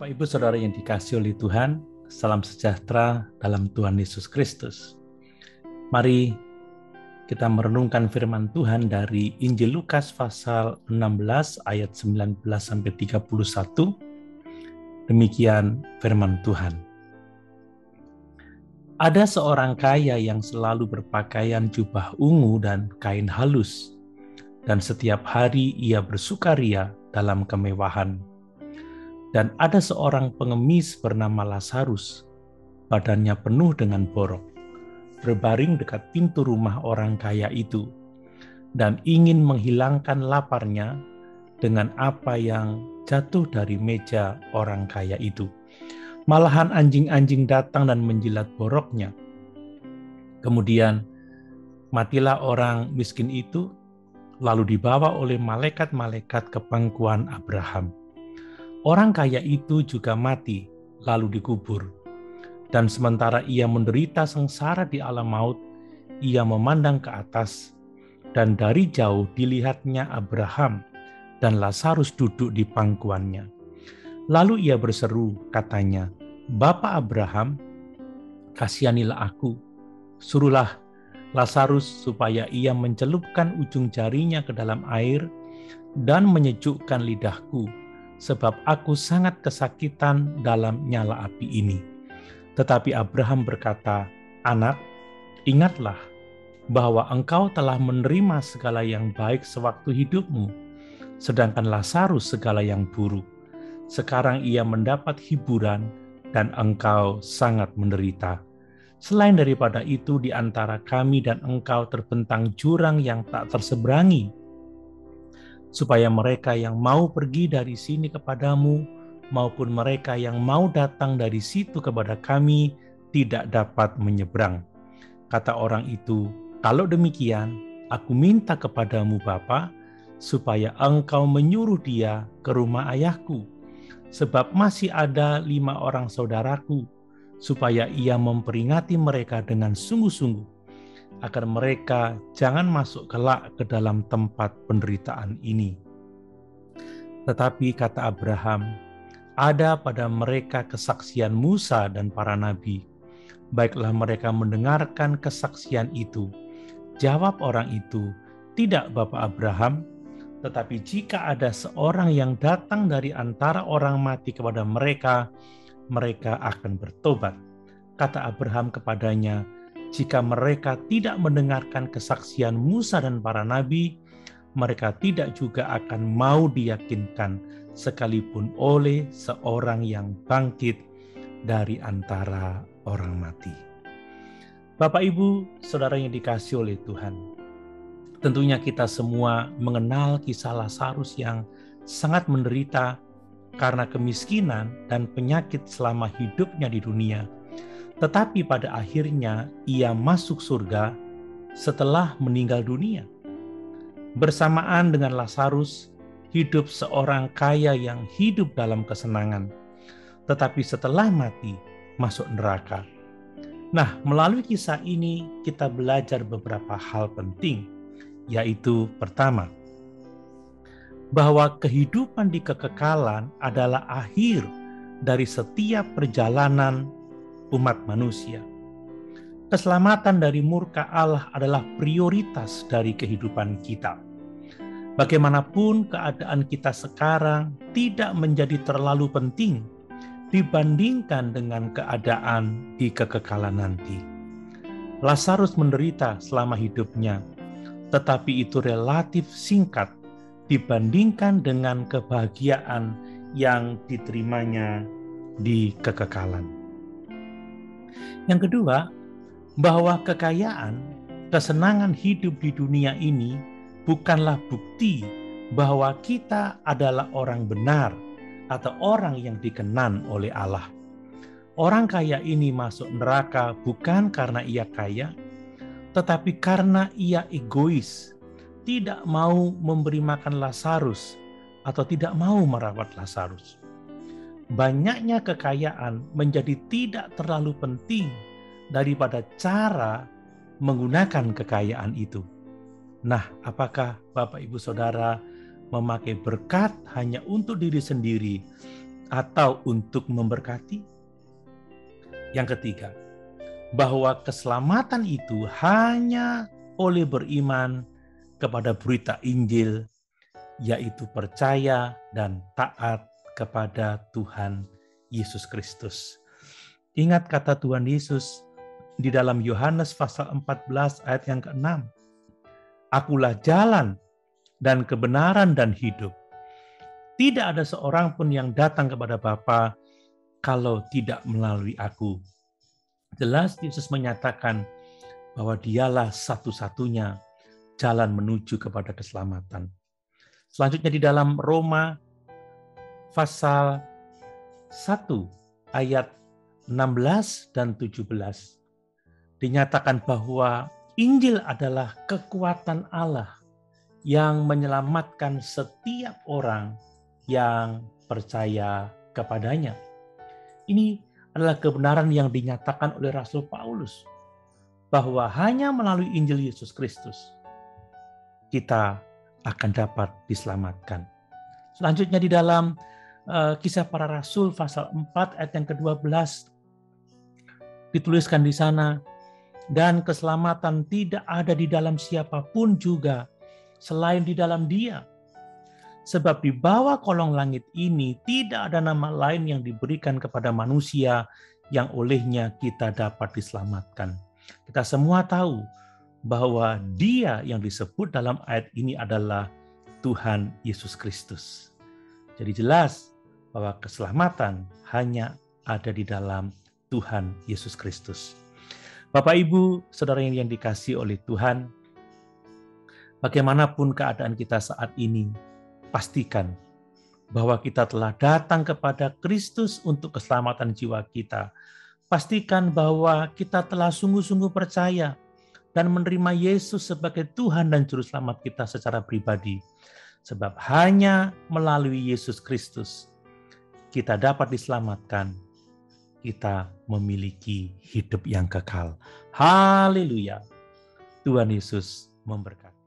Bapak Ibu Saudara yang dikasihi oleh Tuhan, salam sejahtera dalam Tuhan Yesus Kristus. Mari kita merenungkan firman Tuhan dari Injil Lukas pasal 16 ayat 19 sampai 31. Demikian firman Tuhan. Ada seorang kaya yang selalu berpakaian jubah ungu dan kain halus, dan setiap hari ia bersukaria dalam kemewahan. Dan ada seorang pengemis bernama Lazarus, badannya penuh dengan borok, berbaring dekat pintu rumah orang kaya itu, dan ingin menghilangkan laparnya dengan apa yang jatuh dari meja orang kaya itu. Malahan anjing-anjing datang dan menjilat boroknya. Kemudian matilah orang miskin itu, lalu dibawa oleh malaikat-malaikat ke pangkuan Abraham. Orang kaya itu juga mati, lalu dikubur. Dan sementara ia menderita sengsara di alam maut, ia memandang ke atas, dan dari jauh dilihatnya Abraham dan Lazarus duduk di pangkuannya. Lalu ia berseru, katanya, "Bapa Abraham, kasihanilah aku. Suruhlah Lazarus supaya ia mencelupkan ujung jarinya ke dalam air dan menyejukkan lidahku, sebab aku sangat kesakitan dalam nyala api ini." Tetapi Abraham berkata, "Anak, ingatlah bahwa engkau telah menerima segala yang baik sewaktu hidupmu, sedangkan Lazarus segala yang buruk. Sekarang ia mendapat hiburan dan engkau sangat menderita. Selain daripada itu, di antara kami dan engkau terbentang jurang yang tak terseberangi, supaya mereka yang mau pergi dari sini kepadamu maupun mereka yang mau datang dari situ kepada kami tidak dapat menyeberang." Kata orang itu, "Kalau demikian, aku minta kepadamu Bapa, supaya engkau menyuruh dia ke rumah ayahku, sebab masih ada 5 orang saudaraku, supaya ia memperingati mereka dengan sungguh-sungguh, agar mereka jangan masuk kelak ke dalam tempat penderitaan ini." Tetapi kata Abraham, "Ada pada mereka kesaksian Musa dan para nabi. Baiklah mereka mendengarkan kesaksian itu." Jawab orang itu, "Tidak, Bapak Abraham, tetapi jika ada seorang yang datang dari antara orang mati kepada mereka, mereka akan bertobat." Kata Abraham kepadanya, "Jika mereka tidak mendengarkan kesaksian Musa dan para nabi, mereka tidak juga akan mau diyakinkan sekalipun oleh seorang yang bangkit dari antara orang mati." Bapak Ibu, Saudara yang dikasihi oleh Tuhan, tentunya kita semua mengenal kisah Lazarus yang sangat menderita karena kemiskinan dan penyakit selama hidupnya di dunia. Tetapi pada akhirnya ia masuk surga setelah meninggal dunia. Bersamaan dengan Lazarus, hidup seorang kaya yang hidup dalam kesenangan, tetapi setelah mati masuk neraka. Nah, melalui kisah ini kita belajar beberapa hal penting, yaitu pertama, bahwa kehidupan di kekekalan adalah akhir dari setiap perjalanan umat manusia. Keselamatan dari murka Allah adalah prioritas dari kehidupan kita. Bagaimanapun keadaan kita sekarang tidak menjadi terlalu penting dibandingkan dengan keadaan di kekekalan nanti. Lazarus menderita selama hidupnya, tetapi itu relatif singkat dibandingkan dengan kebahagiaan yang diterimanya di kekekalan. Yang kedua, bahwa kekayaan, kesenangan hidup di dunia ini bukanlah bukti bahwa kita adalah orang benar atau orang yang dikenan oleh Allah. Orang kaya ini masuk neraka bukan karena ia kaya, tetapi karena ia egois, tidak mau memberi makan Lazarus atau tidak mau merawat Lazarus. Banyaknya kekayaan menjadi tidak terlalu penting daripada cara menggunakan kekayaan itu. Nah, apakah Bapak Ibu Saudara memakai berkat hanya untuk diri sendiri, atau untuk memberkati? Yang ketiga, bahwa keselamatan itu hanya oleh beriman kepada berita Injil, yaitu percaya dan taat kepada Tuhan Yesus Kristus. Ingat kata Tuhan Yesus di dalam Yohanes pasal 14 ayat yang ke-6. Akulah jalan dan kebenaran dan hidup. Tidak ada seorang pun yang datang kepada Bapa kalau tidak melalui aku. Jelas Yesus menyatakan bahwa dialah satu-satunya jalan menuju kepada keselamatan. Selanjutnya di dalam Roma pasal 1 ayat 16 dan 17 dinyatakan bahwa Injil adalah kekuatan Allah yang menyelamatkan setiap orang yang percaya kepadanya. Ini adalah kebenaran yang dinyatakan oleh Rasul Paulus, bahwa hanya melalui Injil Yesus Kristus kita akan dapat diselamatkan. Selanjutnya di dalam Kisah Para Rasul pasal 4 ayat yang ke-12 dituliskan di sana, dan keselamatan tidak ada di dalam siapapun juga selain di dalam Dia. Sebab di bawah kolong langit ini tidak ada nama lain yang diberikan kepada manusia yang olehnya kita dapat diselamatkan. Kita semua tahu bahwa Dia yang disebut dalam ayat ini adalah Tuhan Yesus Kristus. Jadi jelas bahwa keselamatan hanya ada di dalam Tuhan Yesus Kristus. Bapak, Ibu, saudara yang dikasihi oleh Tuhan, bagaimanapun keadaan kita saat ini, pastikan bahwa kita telah datang kepada Kristus untuk keselamatan jiwa kita. Pastikan bahwa kita telah sungguh-sungguh percaya dan menerima Yesus sebagai Tuhan dan Juru Selamat kita secara pribadi. Sebab hanya melalui Yesus Kristus kita dapat diselamatkan. Kita memiliki hidup yang kekal. Haleluya. Tuhan Yesus memberkati.